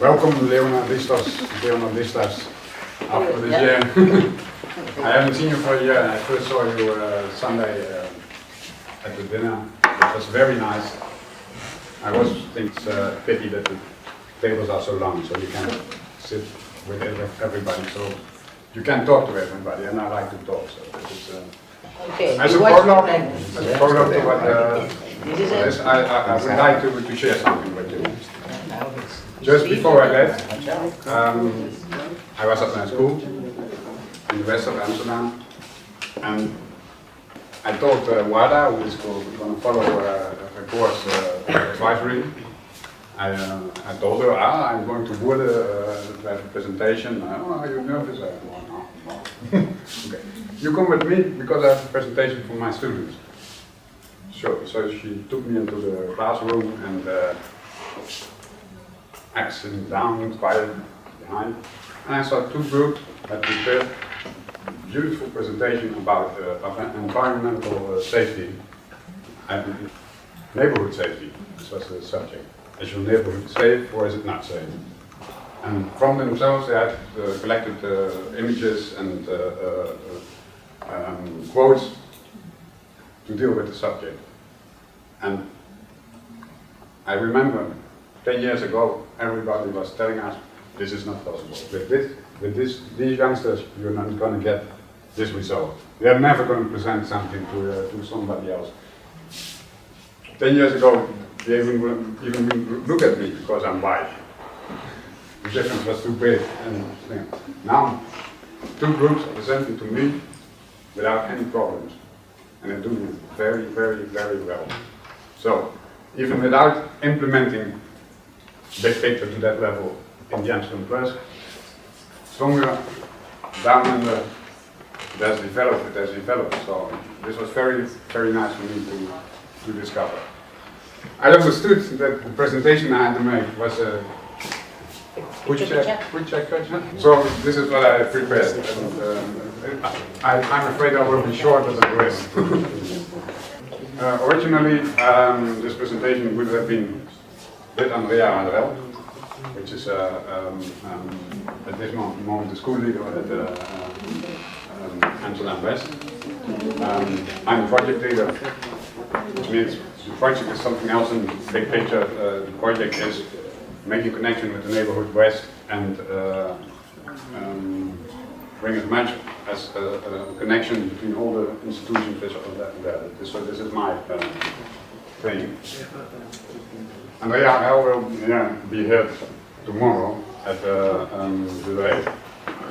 Welcome, Leonardistas, after this year. I haven't seen you for a year. I first saw you Sunday at the dinner. It was very nice. I also think it's a pity that the tables are so long, so you can sit with everybody, so you can talk to everybody, and I like to talk. So this is, okay. as a prologue to what I would like to share something with you. Just before I left, I was at my school in the west of Amsterdam, and I told Wada, who is going to follow a course advisory. I told her, I'm going to Woerden to have a presentation. Oh, are you nervous? No. Okay. You come with me because I have a presentation for my students. So she took me into the classroom and I sitting down, quiet behind, and I saw two groups that prepared a beautiful presentation about environmental safety and neighborhood safety. This was the subject. Is your neighborhood safe or is it not safe? And from themselves they had collected images and quotes to deal with the subject. And I remember 10 years ago everybody was telling us this is not possible. With these youngsters you're not going to get this result. They're never going to present something to somebody else. 10 years ago they even look at me because I'm white. The difference was too big. And now two groups are presenting to me without any problems. And they do it very, very, very well. So even without implementing big picture to that level in the Amsterdam Press, somewhere down in the it has developed. So this was very, very nice for me to discover. I understood that the presentation I had to make was a quick check question. So this is what I prepared. And, I'm afraid I will be short of the rest. Originally, this presentation would have been with Andrea Manuel, which is at this moment the school leader at Amsterdam West. I'm the project leader, which means the project is something else in the big picture. The project is making connection with the neighborhood west and bring as much as a connection between all the institutions there. So this is my thing. Andrea I will be here tomorrow at the day.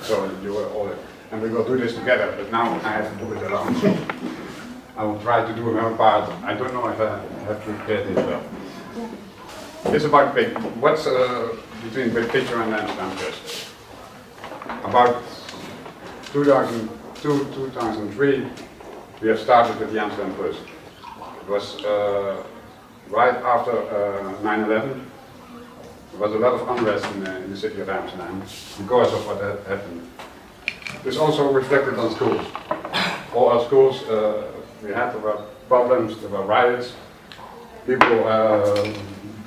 So you will all, and we will do this together, but now I have to do it alone. I will try to do my part. I don't know if I have prepared it well. It's about what's between big picture and Amsterdam Press. About 2002, 2003, we have started with the Amsterdam Press. It was right after 9/11. There was a lot of unrest in the city of Amsterdam because of what had happened. This also reflected on schools. All our schools, there were problems, there were riots, people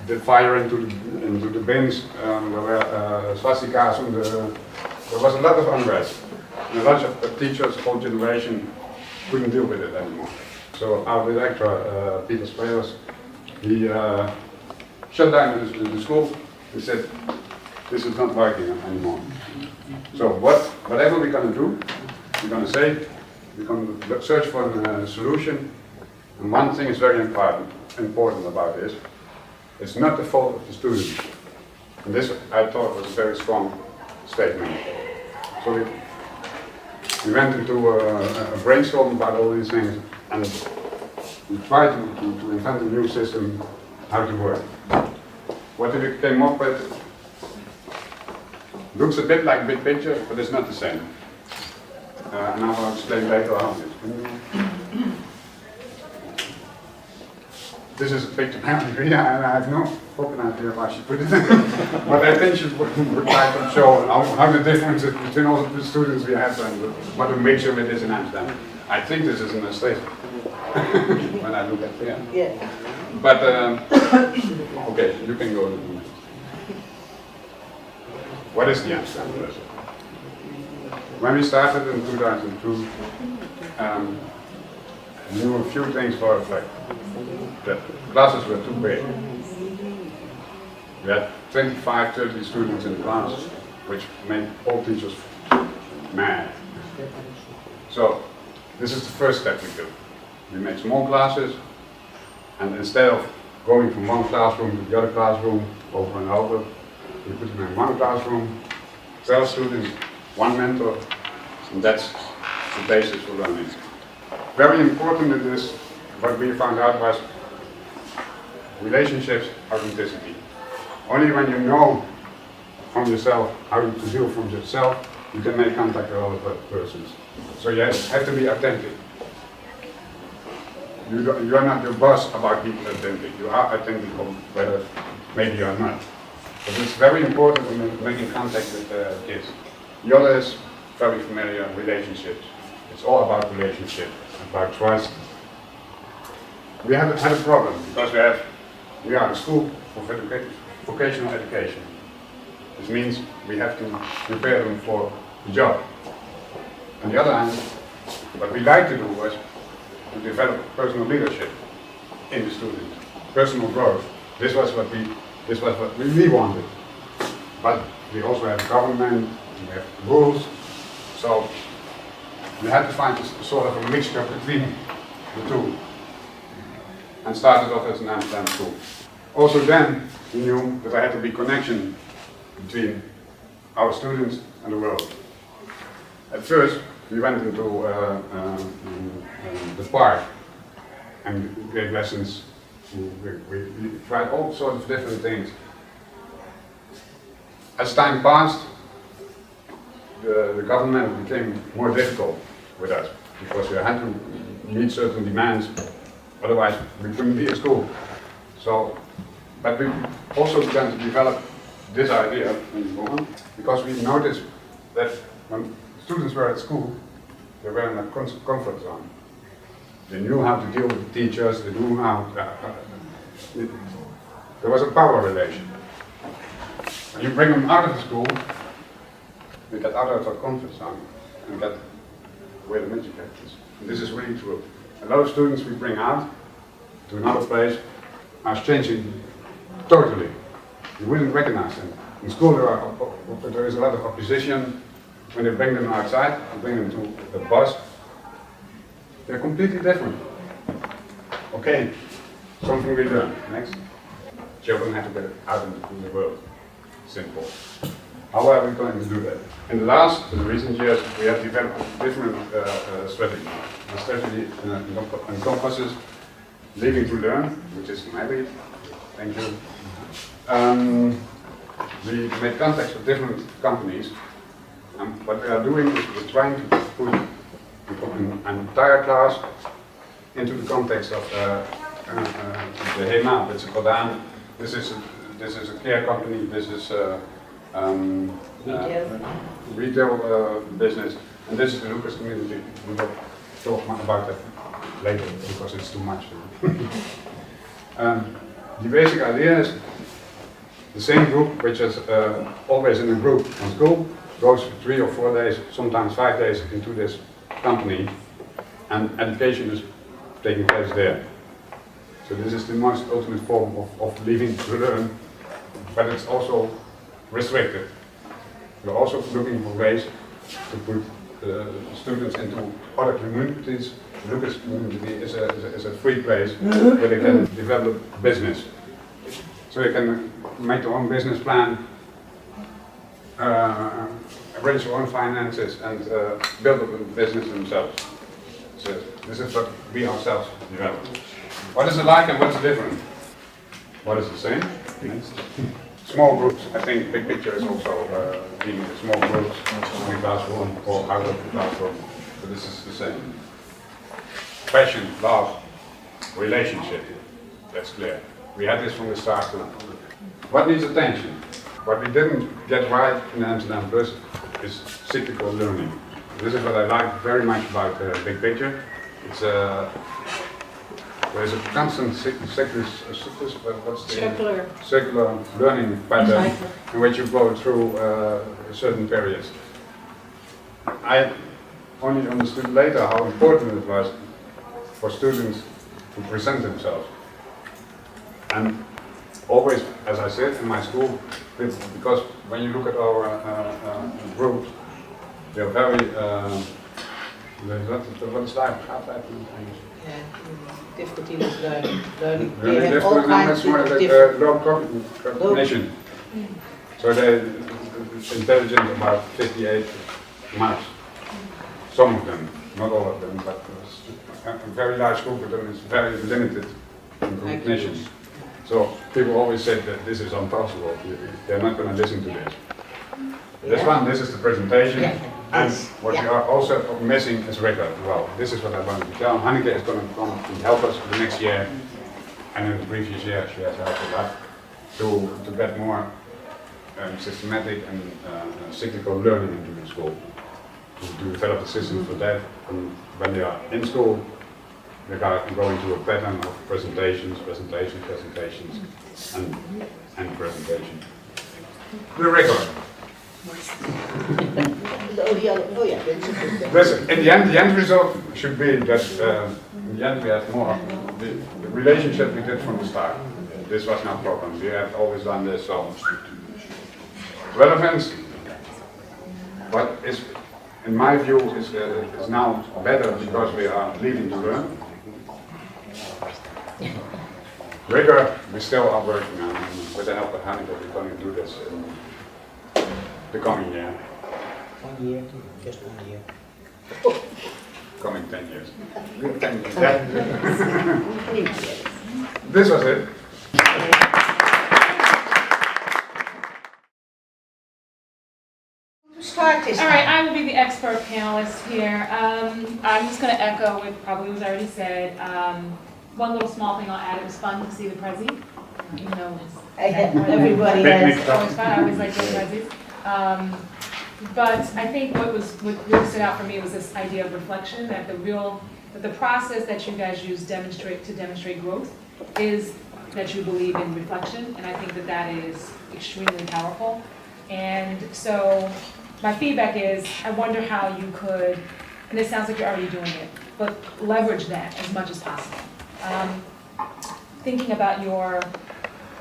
did fire into the bins, there were swastikas, there was a lot of unrest. And a lot of teachers, whole generation, couldn't deal with it anymore. So our director, Peter Sprayers, he shut down the school. He said, this is not working anymore. So whatever we're going to do, we're going to say, we're going to search for a solution. And one thing is very important about this. It's not the fault of the students. And this, I thought, was a very strong statement. So we went into a brainstorm about all these things, and we tried to invent a new system, how to work. What we came up with looks a bit like big picture, but it's not the same. And I will explain later how it is. This is a picture and I have no fucking idea how she put it. But I think she would like to show how the difference is between all the students we have and what a mixture it is in Amsterdam. I think this is an estate when I look at here. Yeah. But okay, you can go. What is the Amsterdam Bus? When we started in 2002, we knew a few things for a fact. The classes were too big. We had 25, 30 students in the class, which made all teachers mad. So this is the first step we took. We made small classes, and instead of going from one classroom to the other classroom over and over, we put them in one classroom, 12 students, one mentor, and that's the basis for learning. Very important in this, what we found out was relationships, authenticity. Only when you know from yourself how to deal from yourself, you can make contact with other persons. So you have to be authentic. You are not your boss about being authentic. You are authentic, whether maybe you are not. But it's very important when making contact with kids. The other is very familiar, relationships. It's all about relationships, about trust. We have had a problem because we are a school for vocational education. This means we have to prepare them for the job. On the other hand, what we like to do was to develop personal leadership in the students, personal growth. This was what we really wanted. But we also have government, we have rules, so we had to find a sort of a mixture between the two, and started off as an Amsterdam school. Also then, we knew that there had to be connection between our students and the world. At first, we went into the park and gave lessons. We tried all sorts of different things. As time passed, the government became more difficult with us because we had to meet certain demands, otherwise we couldn't be a school. So, but we also began to develop this idea in Woerden because we noticed that when students were at school, they were in a comfort zone. They knew how to deal with the teachers, they knew how there was a power relation. When you bring them out of the school, they get out of their comfort zone and get where the magic happens. And this is really true. A lot of students we bring out to another place are changing totally. You wouldn't recognize them. In school there is a lot of opposition. When they bring them outside, you bring them to the bus, they're completely different. Okay, something we learn. Next. Children have to get out into the world. Simple. How are we going to do that? In the recent years, we have developed different strategies. The strategy encompasses living to learn, which is my lead. Thank you. We made contacts with different companies. And what we are doing is we're trying to put an entire class into the context of the HEMA, that's a Godaan. This is a care company, this is retail business, and this is the Lucas community. We will talk more about that later because it's too much. The basic idea is the same group, which is always in a group in school, goes for 3 or 4 days, sometimes 5 days into this company, and education is taking place there. So this is the most ultimate form of living to learn, but it's also restricted. We're also looking for ways to put students into other communities. The Lucas community is a free place where they can develop business. So they can make their own business plan, arrange their own finances, and build up a business themselves. So this is what we ourselves develop. What is it like and what's different? What is the same? Next. Small groups. I think big picture is also being small groups in the classroom or out of the classroom. So this is the same. Passion, love, relationship. That's clear. We had this from the start too. What needs attention? What we didn't get right in Amsterdam Plus is cyclical learning. This is what I like very much about Big Picture. It's There's a constant circular learning pattern in which you go through certain periods. I only understood later how important it was for students to present themselves. And always, as I said in my school, because when you look at our groups, they're very, what is that? Difficulty with learning. Very They have all difficult, and kinds that's more of like different. low cognition. So they're intelligent about 58 marks. Some of them, not all of them, but a very large group of them is very limited in cognition. So people always say that this is impossible. They're not going to listen to this. This one, this is the presentation, and what you are also missing is rigor. Well, this is what I want to tell. Hanneke is going to come and help us the next year, and in the previous year she has helped a lot to get more systematic and cyclical learning into the school. To develop the system for that, and when they are in school, they go into a pattern of presentations, and presentation. The rigor. Listen, in the end result should be that in the end we have more the relationship we did from the start. This was no problem. We have always done this. So relevance, but is in my view is now better because we are leading to learn. Rigor, we still are working on. With the help of Hanneke, we're going to do this in the coming year. 1 year, just 1 year. Coming 10 years. Good 10 years. This was it. All right, I will be the expert panelist here. I'm just going to echo what probably was already said. One little small thing I'll add, it was fun to see the Prezi. You know, Everybody it's always fun, I always like those Prezis. But I think what really stood out for me was this idea of reflection, that the process that you guys use to demonstrate growth is that you believe in reflection, and I think that is extremely powerful. And so my feedback is, I wonder how you could, and it sounds like you're already doing it, but leverage that as much as possible. Thinking about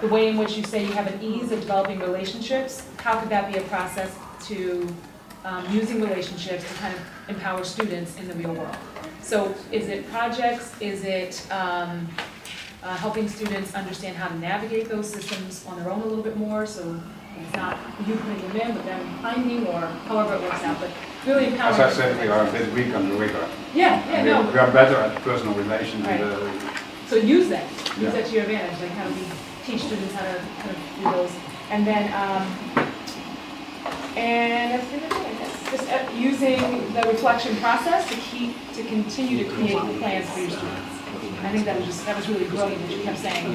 the way in which you say you have an ease of developing relationships, how could that be a process to using relationships to kind of empower students in the real world? So is it projects? Is it helping students understand how to navigate those systems on their own a little bit more? So it's not you putting them in, but them finding, or however it works out, but really empowering. As I said, we are a bit weak on the rigor. No. We are better at personal relations. Right. So use that to your advantage, like how do we teach students how to kind of do those. And then, and that's the other thing, I guess, just using the reflection process to continue to create plans for your students. I think that was really brilliant that you kept saying,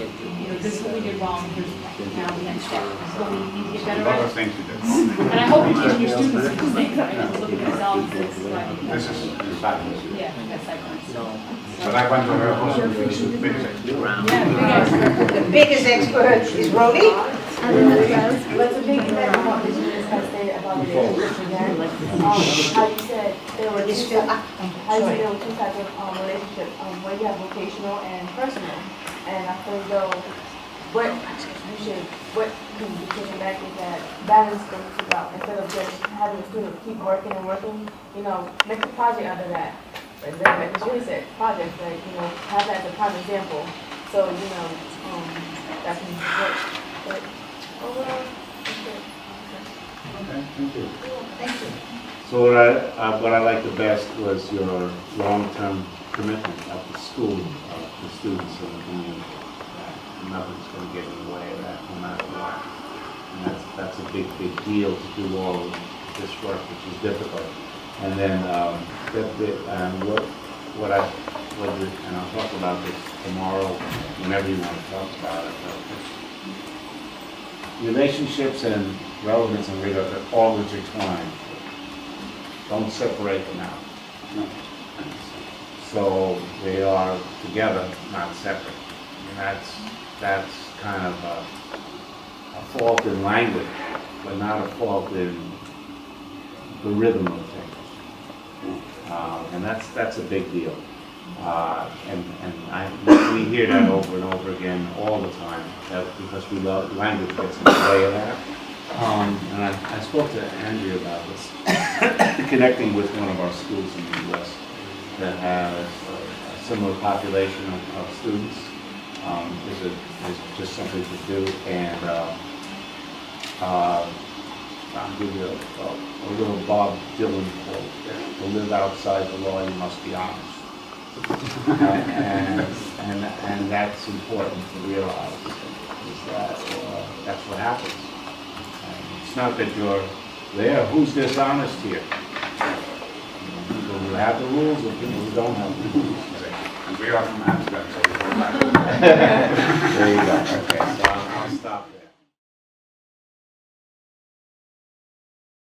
this is what we did wrong, here's now the next step, this is what we need to get better A lot of at. things we did. And I hope you teach your students the same, right, to look at themselves as like, This is fabulous. yeah, that's like, But I went to her also the biggest The biggest expert is Rodi. What's a big event about this is I say about the relationship again. How you said there were two types of relationship, where you have vocational and personal. And I feel though what can be taken back is that balance those two out. Instead of just having a student keep working and working, make a project out of that. And then like Ms. Julie said, projects, like, have that as a prime example. So, that can work. But overall, it's good. Okay, thank you. Thank you. So what I liked the best was your long-term commitment of the school, of the students and the community. Nothing's going to get in the way of that, no matter what. And that's a big deal to do all of this work, which is difficult. And then and I'll talk about this tomorrow, whenever you want to talk about it. Relationships and relevance and rigor are all intertwined. Don't separate them out. No. So they are together, not separate. And that's kind of a fault in language, but not a fault in the rhythm of things. And that's a big deal. We hear that over and over again all the time, that because we love, language gets in the way of that. And I spoke to Andrea about this, connecting with one of our schools in the U.S. that has a similar population of students. Is just something to do, and I'll give you a little Bob Dylan quote there. To live outside the law, you must be honest. And that's important to realize, is that that's what happens. And it's not that you're there, who's dishonest here? People who have the rules or people who don't have the rules. And we are from Amsterdam, so we don't like it. There you go. Okay.